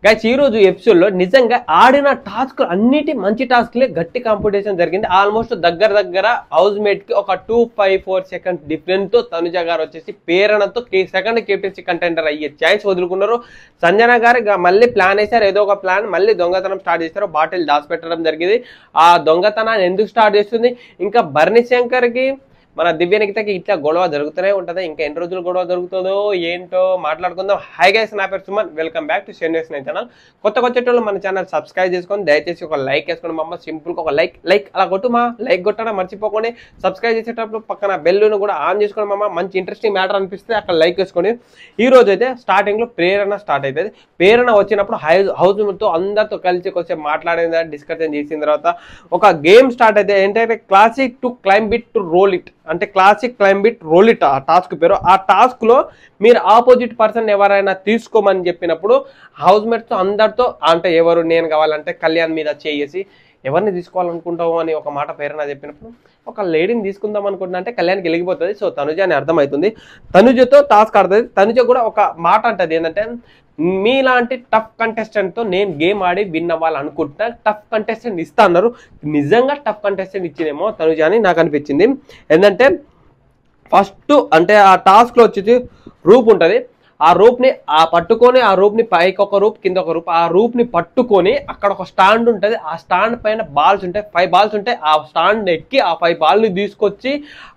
Guys ఈ రోజు episode లో నిజంగా ఆడిన టాస్క్ అన్నిటి మంచి టాస్క్లే గట్టి కాంపిటీషన్ జరిగింది. ఆల్మోస్ట్ దగ్గర హౌస్ మేట్ కి ఒక 254 సెకండ్స్ డిఫరెన్స్ తో తనుజ గారు వచ్చేసి ప్రేరణతో సెకండ్ కెప్టెన్సీ కంటెండర్ అయ్యే ఛాన్స్ వదులుకున్నారు. సంజన గారు మళ్ళీ ప్లాన్ వేశారు, ఏదో ఒక ప్లాన్, మళ్ళీ దొంగతనం స్టార్ట్ చేశారు. బాటిల్ దాచిపెట్టడం జరిగింది. ఆ దొంగతనాన్ని ఎందుకు స్టార్ట్ చేస్తుంది, ఇంకా భరణి శంకర్ కి మన దివ్య నిఖితకి ఇట్లా గొడవ జరుగుతూనే ఉంటుంది. ఇంకా ఎన్ని రోజులు గొడవ జరుగుతుందో ఏంటో మాట్లాడుకుందాం. హై గైస్, నా పేరు సుమన్, వెల్కమ్ బ్యాక్ టు షెన్యూస్ నైన్ ఛానల్. కొత్త వచ్చేటోళ్ళు మన ఛానల్ సబ్స్క్రైబ్ చేసుకొని దయచేసి ఒక లైక్ వేసుకోండి. మా సింపుల్గా ఒక లైక్ అలా కొట్టు మా లైక్ కొట్టడం మర్చిపోకండి. సబ్స్క్రైబ్ చేసేటప్పుడు పక్కన బెల్లును కూడా ఆన్ చేసుకోండి. మంచి ఇంట్రెస్టింగ్ మ్యాటర్ అనిపిస్తే అక్కడ లైక్ వేసుకోండి. ఈ రోజు అయితే స్టార్టింగ్ లో ప్రేరణ స్టార్ట్ అవుతుంది. ప్రేరణ వచ్చినప్పుడు హౌస్ తో అందరితో కలిసి కొంచెం మాట్లాడిన డిస్కషన్ చేసిన తర్వాత ఒక గేమ్ స్టార్ట్ అయితే ఏంటంటే classic to climb it to roll it, అంటే classic climb it roll it ఆ టాస్క్ పేరు. ఆ టాస్క్ లో మీరు ఆపోజిట్ పర్సన్ ఎవరైనా తీసుకోమని చెప్పినప్పుడు హౌస్ మేట్స్ అందరితో, అంటే ఎవరు నేను కావాలంటే కళ్యాణ్ మీద చేసి ఎవరిని తీసుకోవాలనుకుంటావు అని ఒక మాట ప్రేరణ చెప్పినప్పుడు ఒక లేడీని తీసుకుందాం అనుకుంటున్నా అంటే కళ్యాణ్కి వెలిగిపోతుంది. సో తనుజ అని అర్థమవుతుంది. తనుజతో టాస్క్ ఆడుతుంది. తనుజ కూడా ఒక మాట అంటది ఏంటంటే, మీలాంటి టఫ్ కంటెస్టెంట్తో నేను గేమ్ ఆడి విన్ అవ్వాలనుకుంటున్నా, టఫ్ కంటెస్టెంట్ ఇస్తా అన్నారు. నిజంగా టఫ్ కంటెస్టెంట్ ఇచ్చినేమో తనుజ అని నాకు అనిపించింది. ఏంటంటే ఫస్ట్ అంటే ఆ టాస్క్లో వచ్చేసి రూప్ ఉంటుంది. ఆ రూప్ని పట్టుకొని ఆ రూప్ని పైకి ఒక రూప్ కింద ఒక రూప్, ఆ రూప్ని పట్టుకొని అక్కడ ఒక స్టాండ్ ఉంటుంది. ఆ స్టాండ్ పైన బాల్స్ ఉంటాయి, 5 బాల్స్ ఉంటాయి. ఆ స్టాండ్ ఎక్కి ఆ 5 బాల్ని తీసుకొచ్చి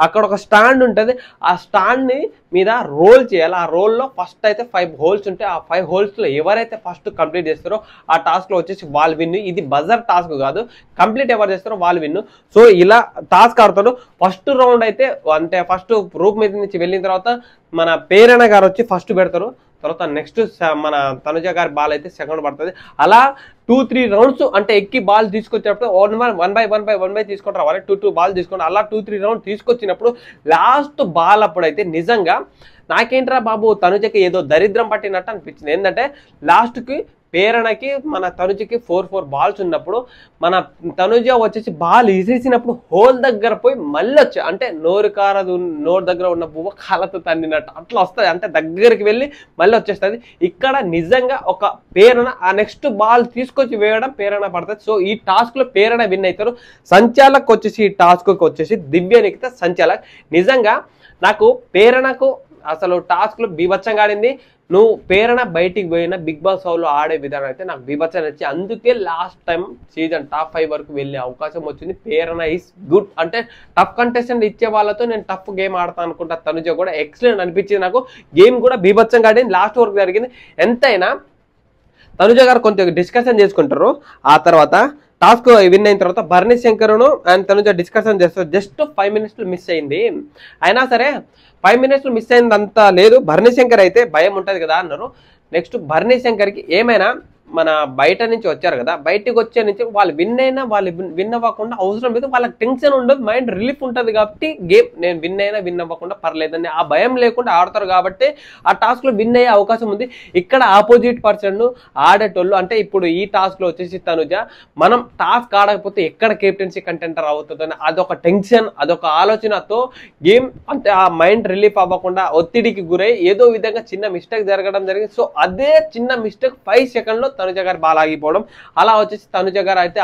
అక్కడ ఒక స్టాండ్ ఉంటుంది. ఆ స్టాండ్ని మీద రోల్ చేయాలి. ఆ రోల్లో ఫస్ట్ అయితే 5 హోల్స్ ఉంటాయి. ఆ 5 హోల్స్లో ఎవరైతే ఫస్ట్ కంప్లీట్ చేస్తారో ఆ టాస్క్లో వచ్చేసి వాళ్ళు విన్. ఇది బజర్ టాస్క్ కాదు, కంప్లీట్ ఎవరు చేస్తారో వాళ్ళు విన్. సో ఇలా టాస్క్ ఆడతాడు. ఫస్ట్ రౌండ్ అయితే అంటే ఫస్ట్ రూప్ మీద నుంచి వెళ్ళిన తర్వాత మన ప్రేరణ గారు వచ్చి ఫస్ట్ పెడతారు. తర్వాత నెక్స్ట్ మన తనుజ గారి బాల్ అయితే సెకండ్ పడుతుంది. అలా 2-3 రౌండ్స్ అంటే ఎక్కి బాల్ తీసుకొచ్చినప్పుడు 1 బై తీసుకుంటారు. వాళ్ళకి 2 బాల్ తీసుకుంటారు. అలా 2-3 రౌండ్ తీసుకొచ్చినప్పుడు లాస్ట్ బాల్ అప్పుడైతే నిజంగా నాకేంట్రా బాబు తనుజకి ఏదో దరిద్రం పట్టినట్టు అనిపించింది. ఏంటంటే లాస్ట్కి ప్రేరణకి మన తనుజకి 4 బాల్స్ ఉన్నప్పుడు మన తనుజ వచ్చేసి బాల్ ఇసేసినప్పుడు హోల్ దగ్గర పోయి మళ్ళీ వచ్చి, అంటే నోరు దగ్గర ఉన్న పువ్వు కాళ్ళతో తన్నినట్టు అట్లా వస్తుంది. అంటే దగ్గరికి వెళ్ళి మళ్ళీ వచ్చేస్తుంది. ఇక్కడ నిజంగా ఒక ప్రేరణ ఆ నెక్స్ట్ బాల్ తీసుకొచ్చి వేయడం ప్రేరణ పడుతుంది. సో ఈ టాస్క్ లో ప్రేరణ విన్ అవుతారు. సంచాలక్ వచ్చేసి ఈ టాస్క్ వచ్చేసి దివ్య నిఖిత సంచాలక్. నిజంగా నాకు ప్రేరణకు అసలు టాస్క్ లో బీభత్సంగా ఆడింది. నువ్వు ప్రేరణ బయటికి పోయిన బిగ్ బాస్ హౌస్లో ఆడే విధానం అయితే నాకు బీభత్సం నచ్చి, అందుకే లాస్ట్ టైం సీజన్ టాప్ 5 వరకు వెళ్ళే అవకాశం వచ్చింది. ప్రేరణ ఈస్ గుడ్. అంటే టఫ్ కంటెస్టెంట్ ఇచ్చే వాళ్ళతో నేను టఫ్ గేమ్ ఆడతాను అనుకుంటా. తనుజ కూడా ఎక్సలెంట్ అనిపించింది. నాకు గేమ్ కూడా బీభత్సంగా ఆడింది. లాస్ట్ వరకు జరిగింది. ఎంతైనా తనుజ గారు కొంచెం డిస్కషన్ చేసుకుంటారు. ఆ తర్వాత టాస్క్ విన్ అయిన తర్వాత భరణి శంకర్ను అండ్ తనుజ డిస్కషన్ చేస్తారు. జస్ట్ 5 మినిట్స్ మిస్ అయింది. అయినా సరే 5 మినిట్స్ మిస్ అయిందంతా లేదు. భరణి శంకర్ అయితే భయం ఉంటుంది కదా అన్నారు. నెక్స్ట్ భరణి శంకర్కి ఏమైనా మన బయట నుంచి వచ్చారు కదా, బయటికి వచ్చే నుంచి వాళ్ళు విన్ అయినా వాళ్ళు విన్ అవ్వకుండా అవసరం లేదు, వాళ్ళకి టెన్షన్ ఉండదు, మైండ్ రిలీఫ్ ఉంటుంది. కాబట్టి గేమ్ నేను విన్ అయినా విన్ అవ్వకుండా పర్లేదని ఆ భయం లేకుండా ఆడతారు. కాబట్టి ఆ టాస్క్లో విన్ అయ్యే అవకాశం ఉంది. ఇక్కడ ఆపోజిట్ పర్సన్ ఆడేటోళ్ళు, అంటే ఇప్పుడు ఈ టాస్క్లో వచ్చేసి తనుజ మనం టాస్క్ ఆడకపోతే ఎక్కడ కెప్టెన్సీ కంటెంటర్ అవుతుందని అదొక టెన్షన్, అదొక ఆలోచనతో గేమ్ అంటే ఆ మైండ్ రిలీఫ్ అవ్వకుండా ఒత్తిడికి గురై ఏదో విధంగా చిన్న మిస్టేక్ జరగడం జరిగింది. సో అదే చిన్న మిస్టేక్ 5 సెకండ్లో తనుజ గారు బాల్ ఆగిపోవడం, అలా వచ్చేసి తనుజ గారు అయితే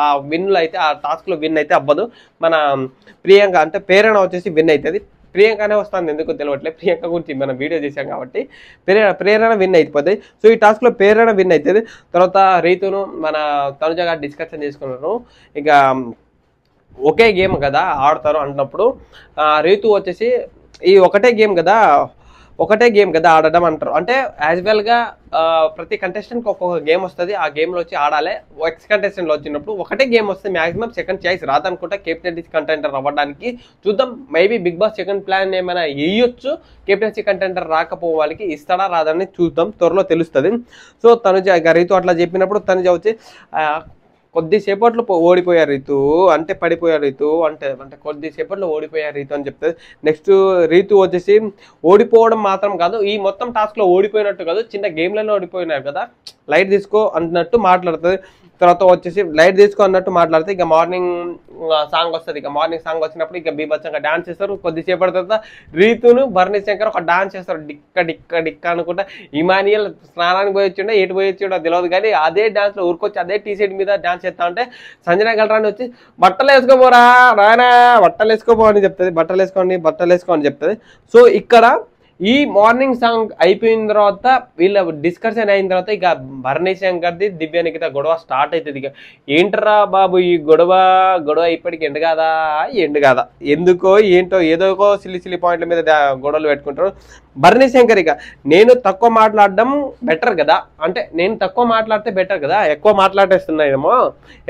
ఆ విన్లో అయితే ఆ టాస్క్ లో విన్ అయితే అవ్వదు. మన ప్రియాంక అంటే ప్రేరణ వచ్చేసి విన్ అవుతుంది. ప్రియాంకనే వస్తుంది, ఎందుకు తెలియట్లేదు. ప్రియాంక గురించి మనం వీడియో చేశాం కాబట్టి ప్రేరణ విన్ అయిపోతుంది. సో ఈ టాస్క్ లో ప్రేరణ విన్ అవుతుంది. తర్వాత రీతును మన తనుజ గారు డిస్కషన్ చేసుకున్నారు. ఇక ఒకే గేమ్ కదా ఆడతారు అన్నప్పుడు రీతు వచ్చేసి ఈ ఒకటే గేమ్ కదా ఆడడం అంటారు. అంటే యాజ్ వెల్గా ప్రతి కంటెస్టెంట్కి ఒక్కొక్క గేమ్ వస్తుంది. ఆ గేమ్లో వచ్చి ఆడాలి. ఎక్స్ కంటెస్టెంట్లో వచ్చినప్పుడు ఒకటే గేమ్ వస్తే మ్యాక్సిమం సెకండ్ చాయిస్ రాదనుకుంటా కెప్టెన్సీ కంటెంటర్ అవ్వడానికి. చూద్దాం, maybe Bigg Boss second plan ఏమైనా వేయొచ్చు. కెప్టెన్సీ కంటెంటర్ రాకపోవే వాళ్ళకి ఇస్తాడా రాదని చూద్దాం, త్వరలో తెలుస్తుంది. సో తనుజ రీతు అట్లా చెప్పినప్పుడు తనుజ వచ్చి కొద్దిసేపట్లో ఓడిపోయారు రీతు అంటే పడిపోయారు రీతు అంటే కొద్దిసేపట్లో ఓడిపోయారు రీతు అని చెప్తుంది. నెక్స్ట్ రీతు వచ్చేసి ఓడిపోవడం మాత్రం కాదు, ఈ మొత్తం టాస్క్లో ఓడిపోయినట్టు కాదు, చిన్న గేమ్లలో ఓడిపోయినారు కదా, లైట్ తీసుకో అన్నట్టు మాట్లాడుతుంది. తర్వాత వచ్చేసి లైట్ తీసుకో అన్నట్టు మాట్లాడితే ఇక మార్నింగ్ సాంగ్ వస్తుంది. ఇక మార్నింగ్ సాంగ్ వచ్చినప్పుడు ఇక బీభత్సంగా డాన్స్ చేస్తారు. కొద్దిసేపటి తర్వాత రీతును భరణి శంకర్ ఒక డాన్స్ చేస్తారు, డిక్క డిక్క డిక్క అనుకుంటా. ఇమానియల్ స్నానానికి పోయి వచ్చిండే, ఎటు పోయి వచ్చిండో తెలియదు కానీ అదే డాన్స్ లో ఊరుకొచ్చి అదే టీ షర్ట్ మీద డాన్స్ చేస్తా ఉంటే సంజన గల్రాని వచ్చి బట్టలు వేసుకోపోరా రానా, బట్టలు వేసుకోపో అని చెప్తుంది. బట్టలు వేసుకో అని చెప్తుంది. సో ఇక్కడ ఈ మార్నింగ్ సాంగ్ అయిపోయిన తర్వాత వీళ్ళ డిస్కషన్ అయిన తర్వాత ఇక భరణి శంకర్ది దివ్య నిఖిత గొడవ స్టార్ట్ అవుతుంది. ఇక ఏంటరా బాబు ఈ గొడవ ఇప్పటికి ఎండు కాదా ఎందుకో ఏంటో ఏదోకో సిల్లి పాయింట్ల మీద గొడవలు పెట్టుకుంటారు. భరణి శంకర్ ఇక నేను తక్కువ మాట్లాడడం బెటర్ కదా, అంటే నేను తక్కువ మాట్లాడితే బెటర్ కదా, ఎక్కువ మాట్లాడేస్తున్నాయేమో,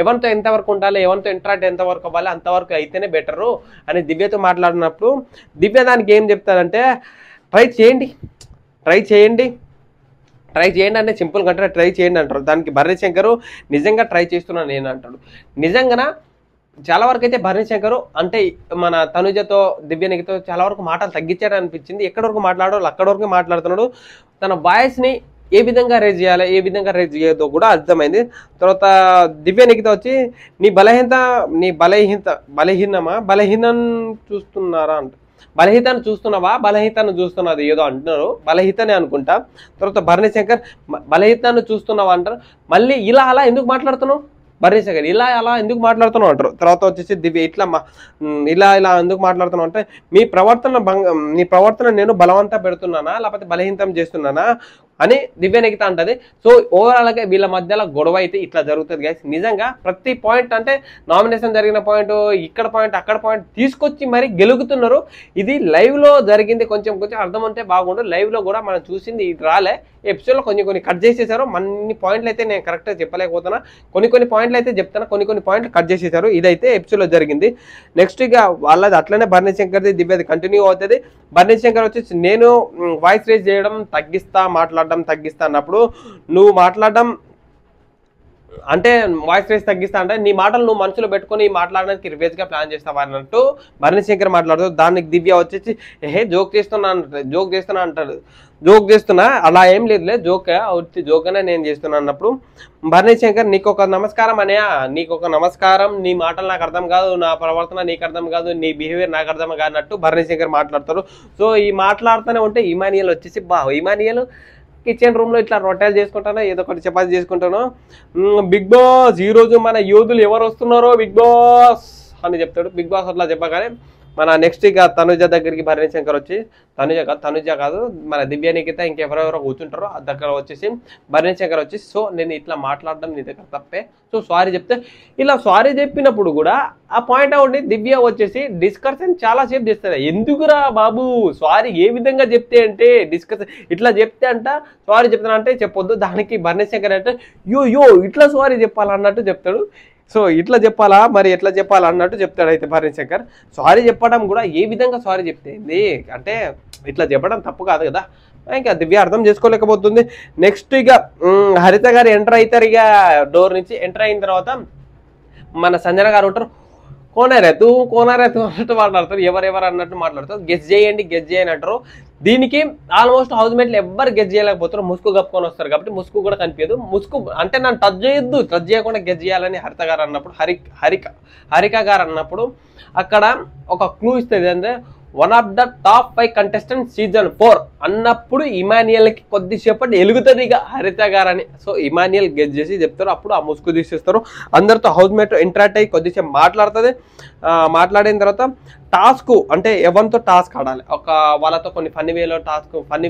ఎవరితో ఎంతవరకు ఉండాలి, ఎవరితో ఇంటరాక్ట్ ఎంతవరకు అవ్వాలి అంతవరకు అయితేనే బెటరు అని దివ్యతో మాట్లాడినప్పుడు దివ్య దానికి ఏం చెప్తారంటే ట్రై చేయండి అంటే సింపుల్గా అంటే ట్రై చేయండి అంటారు. దానికి భరణి శంకర్ నిజంగా ట్రై చేస్తున్నాను నేను అంటాడు. నిజంగా చాలా వరకు అయితే భరణి శంకర్ అంటే మన తనుజతో దివ్యనికితో చాలా వరకు మాటలు తగ్గించాడు అనిపించింది. ఎక్కడి వరకు మాట్లాడాలో అక్కడి వరకు మాట్లాడుతున్నాడు. తన వాయిస్ని ఏ విధంగా రేజ్ చేయాలి, ఏ విధంగా రేజ్ చేయదో కూడా అర్థమైంది. తర్వాత దివ్యనికితో వచ్చి నీ బలహీనం చూస్తున్నారా అంట, బలహీతను చూస్తున్నది ఏదో అంటున్నారు, బలహీతనే అనుకుంటా. తర్వాత భరణి శంకర్ బలహీతను చూస్తున్నావా అంటారు. మళ్ళీ ఇలా అలా ఎందుకు మాట్లాడుతున్నావు భరణి శంకర్, ఇలా అలా ఎందుకు మాట్లాడుతున్నావు అంటారు. తర్వాత వచ్చేసి దివ్య ఇలా ఎందుకు మాట్లాడుతున్నావు అంటే నీ ప్రవర్తన నేను బలవంతం పెడుతున్నానా లేకపోతే బలహీనం చేస్తున్నానా అని దివ్య నిఖిత అంటది. సో ఓవరాల్గా వీళ్ళ మధ్యలో గొడవ అయితే ఇట్లా జరుగుతుంది గైస్. నిజంగా ప్రతి పాయింట్ అంటే నామినేషన్ జరిగిన పాయింట్, ఇక్కడ పాయింట్, అక్కడ పాయింట్ తీసుకొచ్చి మరి గెలుగుతున్నారు. ఇది లైవ్లో జరిగింది, కొంచెం అర్థం ఉంటే బాగుండు. లైవ్లో కూడా మనం చూసింది ఇది రాలే, ఎపిసోడ్లో కొన్ని కట్ చేసేసారు. అన్ని పాయింట్లు అయితే నేను కరెక్ట్గా చెప్పలేకపోతున్నా, కొన్ని పాయింట్లు అయితే చెప్తాను, కొన్ని పాయింట్లు కట్ చేసేసారు. ఇదైతే ఎపిసోడ్లో జరిగింది. నెక్స్ట్ ఇక వాళ్ళది అట్లనే భరణి శంకర్ది దివ్యది కంటిన్యూ అవుతుంది. భరణి శంకర్ వచ్చేసి నేను వాయిస్ రేజ్ చేయడం మాట్లాడడం తగ్గిస్తా అన్నప్పుడు నువ్వు మాట్లాడడం అంటే వాయిస్ రేస్ తగ్గిస్తా అంటే నీ మాటలు నువ్వు మనసులో పెట్టుకుని మాట్లాడడానికి రివేజ్గా ప్లాన్ చేస్తావా అన్నట్టు భరణి శంకర్ మాట్లాడుతూ, దానికి దివ్య వచ్చేసి జోక్ చేస్తున్నా అంటాడు. జోక్ చేస్తున్నా అలా ఏం లేదులే, జోక్గానే నేను చేస్తున్నా అన్నప్పుడు భరణి శంకర్ నీకు ఒక నమస్కారం నమస్కారం, నీ మాటలు నాకు అర్థం కాదు, నా ప్రవర్తన నీకు అర్థం కాదు, నీ బిహేవియర్ నాకు అర్థం కాదన్నట్టు భరణి శంకర్ మాట్లాడతారు. సో ఈ మాట్లాడుతూనే ఉంటే ఇమానియల్ వచ్చేసి ఇమానియల్ కిచెన్ రూమ్ లో ఇట్లా రొట్టెలు చేసుకుంటాను, ఏదో ఒకటి చపాతి చేసుకుంటాను. బిగ్ బాస్ ఈ రోజు మన యోధులు ఎవరు వస్తున్నారో బిగ్ బాస్ అని చెప్తాడు. బిగ్ బాస్ అట్లా చెప్పగానే మన నెక్స్ట్ ఇక తనుజ దగ్గరికి భరణి శంకర్ వచ్చి తనుజ కాదు మన దివ్య నిఖిత ఇంకెవరెవరో కూర్చుంటారో ఆ దగ్గర వచ్చేసి భరణి శంకర్ వచ్చి సో నేను ఇట్లా మాట్లాడడం నీ దగ్గర తప్పే, సో సారీ చెప్తే ఇలా సారీ చెప్పినప్పుడు కూడా ఆ పాయింట్ అవుట్ దివ్య వచ్చేసి డిస్కషన్ చాలా సేపు చేస్తుంది. ఎందుకురా బాబు సారీ ఏ విధంగా చెప్తే అంటే డిస్కషన్ ఇట్లా చెప్తే అంట సారీ చెప్తాను అంటే చెప్పొద్దు. దానికి భరణి శంకర్ అంటే యో ఇట్లా సారీ చెప్పాలన్నట్టు చెప్తాడు. సో ఇట్లా చెప్పాలా మరి ఎట్లా చెప్పాలా అన్నట్టు చెప్తాడు. అయితే భరణి శంకర్ సారీ చెప్పడం కూడా ఏ విధంగా సారీ చెప్తేంది అంటే ఇట్లా చెప్పడం తప్పు కాదు కదా, ఇంకా దివ్య అర్థం చేసుకోలేకపోతుంది. నెక్స్ట్ ఇక హరిత గారు ఎంటర్ అవుతారు. ఇక డోర్ నుంచి ఎంటర్ అయిన తర్వాత మన సంజన గారు ఉంటారు. కోనారేతు అన్నట్టు మాట్లాడతారు, ఎవరెవరు అన్నట్టు మాట్లాడతారు. గెస్ చేయండి అంటారు. దీనికి ఆల్మోస్ట్ హౌస్ మేట్లు ఎవ్వరు గెస్ చేయలేకపోతారు, ముసుగు కప్పుకొని వస్తారు కాబట్టి ముసుగు కూడా కనిపించదు. ముసుగు అంటే నన్ను టచ్ చేయకుండా గెస్ చేయాలని హరిత గారు అన్నప్పుడు హరిక గారు అన్నప్పుడు అక్కడ ఒక క్లూ ఇస్తుంది. అంటే one of the top 5 contestant season 4 అన్నప్పుడు ఇమానియల్కి కొద్దిసేపటి ఎలుగుతుంది ఇక హరిత గారని. సో ఇమానియల్ గెస్ చేసి చెప్తారు, అప్పుడు ఆ ముసుగు తీసేస్తారు. అందరితో హౌస్ మేట్ ఇంటరాక్ట్ అయ్యి కొద్దిసేపు మాట్లాడుతుంది. మాట్లాడిన తర్వాత టాస్క్ అంటే ఎవరితో టాస్క్ ఆడాలి, ఒక వాళ్ళతో కొన్ని ఫన్నీ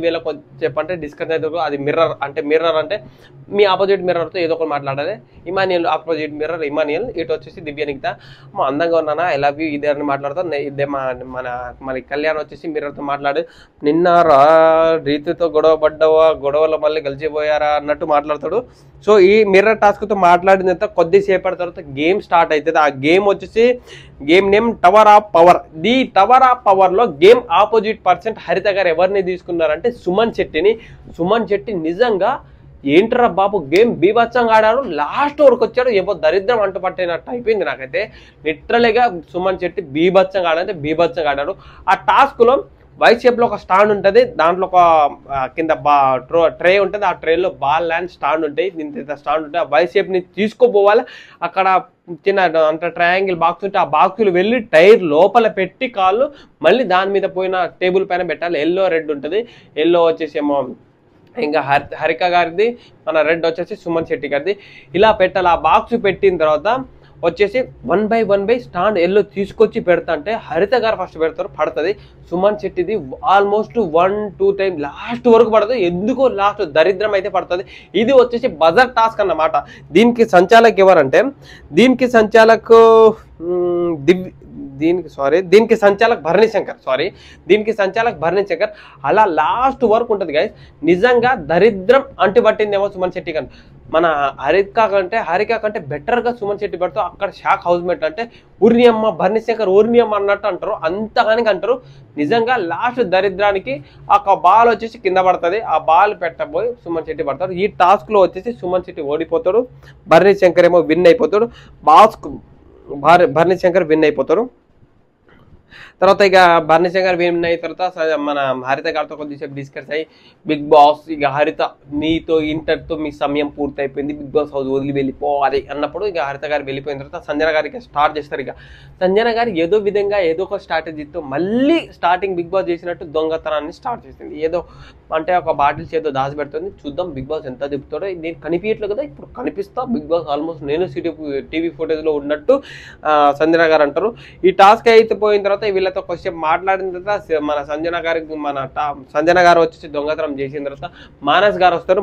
వేలో కొద్దిసేపు అంటే డిస్కస్ అవుతారు. అది మిర్రర్ అంటే మీ ఆపోజిట్ మిర్రర్తో ఏదో ఒకటి మాట్లాడాలి. ఇమానియల్ ఆపోజిట్ మిర్రర్ ఇమానియల్, ఇటు వచ్చేసి దివ్య నిఖిత అందంగా ఉన్నానా ఐ లవ్ యూ ఇదే అని మాట్లాడతారు. ఇదే మన కళ్యాణ్ వచ్చేసి మిర్రర్తో మాట్లాడి నిన్న రీతితో గొడవలో మళ్ళీ కలిసిపోయారా అన్నట్టు మాట్లాడతాడు. సో ఈ మిర్రర్ టాస్క్తో మాట్లాడిన తర్వాత కొద్దిసేపటి తర్వాత గేమ్ స్టార్ట్ అవుతుంది. ఆ గేమ్ వచ్చేసి game name tower of power. The tower of power లో గేమ్ ఆపోజిట్ పర్సెంట్ హరిత గారు ఎవరిని తీసుకున్నారంటే సుమన్ శెట్టి నిజంగా ఏంట్రా బాబు గేమ్ బీభత్సంగా ఆడాడు, లాస్ట్ వరకు వచ్చాడు, ఏవో దరిద్రం అంటు పట్టినట్టు అయిపోయింది నాకైతే. లిటరలీగా సుమన్ శెట్టి బీభత్సంగా ఆడాడు. ఆ టాస్క్ లో వై షేప్ లో ఒక స్టాండ్ ఉంటుంది, దాంట్లో ఒక కింద ట్రే ఉంటుంది, ఆ ట్రేలో బాల్ ల్యాండ్ స్టాండ్ ఉంటాయి, దీని స్టాండ్ ఉంటాయి. ఆ వై షేప్ ని తీసుకోపోవాలి, అక్కడ చిన్న అంటే ట్రయాంగిల్ బాక్స్ ఉంటే ఆ బాక్సులు వెళ్ళి టైర్ లోపల పెట్టి కాళ్ళు మళ్ళీ దాని మీద పోయిన టేబుల్ పైన పెట్టాలి. ఎల్లో రెడ్ ఉంటుంది, ఎల్లో వచ్చేసి ఏమో ఇంకా హరిక గారిది, మన రెడ్ వచ్చేసి సుమన్ శెట్టి గారిది. ఇలా పెట్టాలి. ఆ బాక్స్ పెట్టిన తర్వాత వచ్చేసి 1 by 1 స్టాండ్ ఎల్లో తీసుకొచ్చి పెడతా అంటే హరిత గారు ఫస్ట్ పెడతారు, పడుతుంది. సుమన్ శెట్టిది ఆల్మోస్ట్ 1-2 టైం లాస్ట్ వరకు పడుతుంది. ఎందుకో లాస్ట్ దరిద్రం అయితే పడుతుంది. ఇది వచ్చేసి బజర్ టాస్క్ అన్నమాట. దీనికి సంచాలక్ ఎవరంటే దీనికి సంచాలక్ దీనికి సంచాలక్ భరణి శంకర్. అలా లాస్ట్ వరకు ఉంటుంది గైస్. నిజంగా దరిద్రం అంటిపట్టిందేమో సుమన్ శెట్టి కంటే, మన హరిక కంటే బెటర్ గా సుమన్ శెట్టి పెడతారు. అక్కడ షాక్ హౌస్ మేట్ అంటే ఊర్నియమ్మ భరణి శంకర్ ఊర్నియమ్మ అన్నట్టు అంటారు, అంతగానికి అంటారు. నిజంగా లాస్ట్ దరిద్రానికి ఒక బాల్ వచ్చేసి కింద పడుతుంది, ఆ బాల్ పెట్టబోయి సుమన్ శెట్టి పడతారు. ఈ టాస్క్ లో వచ్చేసి సుమన్ శెట్టి ఓడిపోతాడు, భరణి శంకర్ ఏమో విన్ అయిపోతాడు. భరణి శంకర్ విన్ అయిపోతారు. తర్వాత ఇక భరణి శంకర్ విన్ అయిన తర్వాత మన హరిత గారితో కొద్దిసేపు డిస్కస్ అయ్యి, బిగ్ బాస్ ఇక హరిత మీతో ఇంటర్తో మీ సమయం పూర్తి అయిపోయింది, బిగ్ బాస్ హౌస్ వదిలి వెళ్ళిపోవాలి అన్నప్పుడు ఇక హరిత గారు వెళ్ళిపోయిన తర్వాత సంజన గారికి స్టార్ట్ చేస్తారు. ఇక సంజన గారు ఏదో విధంగా ఏదో ఒక స్ట్రాటజీతో మళ్ళీ స్టార్టింగ్ బిగ్ బాస్ చేసినట్టు దొంగతనాన్ని స్టార్ట్ చేసింది. ఏదో అంటే ఒక బాటిల్స్ ఏదో దాచిపెడుతుంది, చూద్దాం బిగ్ బాస్ ఎంత చెప్తాడో. నేను కనిపించట్లేదు కదా, ఇప్పుడు కనిపిస్తా బిగ్ బాస్ ఆల్మోస్ట్ నేను టీవీ ఫుటేజ్లో ఉన్నట్టు సంజన గారు అంటారు. ఈ టాస్క్ అయితే పోయిన తర్వాత వీళ్ళతో కొంచెం మాట్లాడిన తర్వాత మన సంజన గారు వచ్చేసి దొంగతనం చేసిన తర్వాత మానస్ గారు వస్తారు.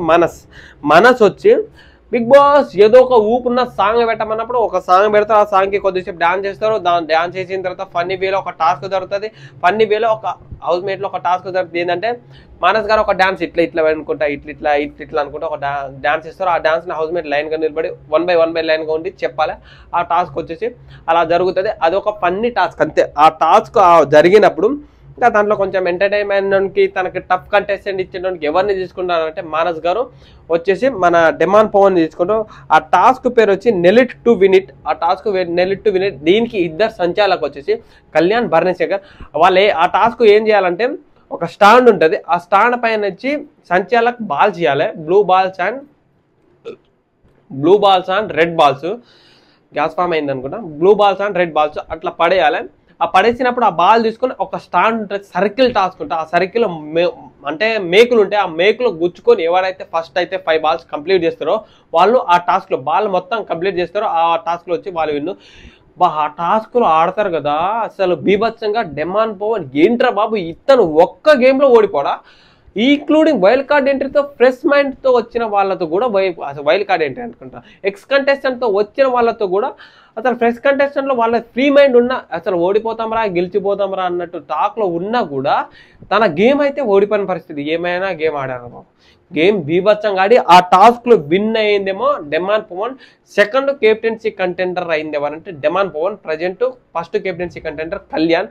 మనస్ వచ్చి బిగ్ బాస్ ఏదో ఒక ఊపున్న సాంగ్ పెట్టమన్నప్పుడు ఒక సాంగ్ పెడతారు, ఆ సాంగ్ కి కొద్దిసేపు డాన్స్ చేస్తారు. డాన్స్ చేసిన తర్వాత ఫన్నీ వేలో ఒక టాస్క్ జరుగుతుంది. ఫన్నీ వేలో ఒక హౌస్ మేట్ లో ఒక టాస్క్ జరుగుతుంది. ఏంటంటే మానస్ గారు ఒక డాన్స్ ఇట్లా అనుకుంటా ఇట్లా అనుకుంటా ఒక డాన్స్ ఇస్తారు. ఆ డాన్స్ ని హౌస్ మేట్ లైన్ గా నిలబడి 1 by 1 లైన్ గా ఉండి చెప్పాలి. ఆ టాస్క్ వచ్చేసి అలా జరుగుతుంది. అదొక ఫన్నీ టాస్క్ అంతే. ఆ టాస్క్ జరిగినప్పుడు ఇంకా దాంట్లో కొంచెం ఎంటర్టైన్మెంట్కి తనకి టఫ్ కంటెస్టెంట్ ఇచ్చేటానికి ఎవరిని తీసుకుంటారంటే మానస్ గారు వచ్చేసి మన డెమాన్ పవన్ తీసుకుంటారు. ఆ టాస్క్ పేరు వచ్చి నెలిట్ టు వినిట్. ఆ టాస్క్ నెలిట్ టు వినిట్. దీనికి ఇద్దరు సంచాలకులు వచ్చేసి కళ్యాణ్, భరణి శంకర్. ఆ టాస్క్ ఏం చేయాలంటే ఒక స్టాండ్ ఉంటుంది, ఆ స్టాండ్ పైన వచ్చి సంచాలక్ బాల్ చేయాలి. Blue balls and red balls, gas form అయింది అనుకుంటా. Blue balls and red balls అట్లా పడేయాలి. ఆ పడేసినప్పుడు ఆ బాల్ తీసుకొని ఒక స్టాండ్ ఉంటుంది, సర్కిల్ టాస్క్ ఉంటుంది. ఆ సర్కిల్ అంటే మేకులు ఉంటాయి, ఆ మేకులు గుచ్చుకొని ఎవరైతే ఫస్ట్ అయితే 5 balls కంప్లీట్ చేస్తారో వాళ్ళు ఆ టాస్క్లో బాల్ మొత్తం కంప్లీట్ చేస్తారో ఆ టాస్క్లో వచ్చి వాళ్ళు విన్ను. ఆ టాస్క్లో ఆడతారు కదా అసలు బీభత్సంగా. డెమాన్ పవన్ ఏంట్రా బాబు ఇతను ఒక్క గేమ్లో ఓడిపోడా, ఇంక్లూడింగ్ వైల్డ్ కార్డ్ ఎంట్రీతో ఫ్రెష్ మైండ్తో వచ్చిన వాళ్ళతో కూడా వైల్డ్ కార్డ్ ఎంట్రీ అనుకుంటా ఎక్స్ కంటెస్టెంట్తో వచ్చిన వాళ్ళతో కూడా అసలు ఫ్రెష్ కంటెస్టెంట్లో వాళ్ళ ఫ్రీ మైండ్ ఉన్న అసలు ఓడిపోతాంరా గెలిచిపోతాంరా అన్నట్టు టాక్లో ఉన్నా కూడా తన గేమ్ అయితే ఓడిపోయిన పరిస్థితి. ఏమైనా గేమ్ ఆడారు బాబు, గేమ్ బీభత్సంగా ఆడి ఆ టాస్క్లో విన్ అయ్యిందేమో demon Pavan. Second captaincy contender అయింది ఎవరంటే demon Pavan. Present first captaincy contender Kalyan.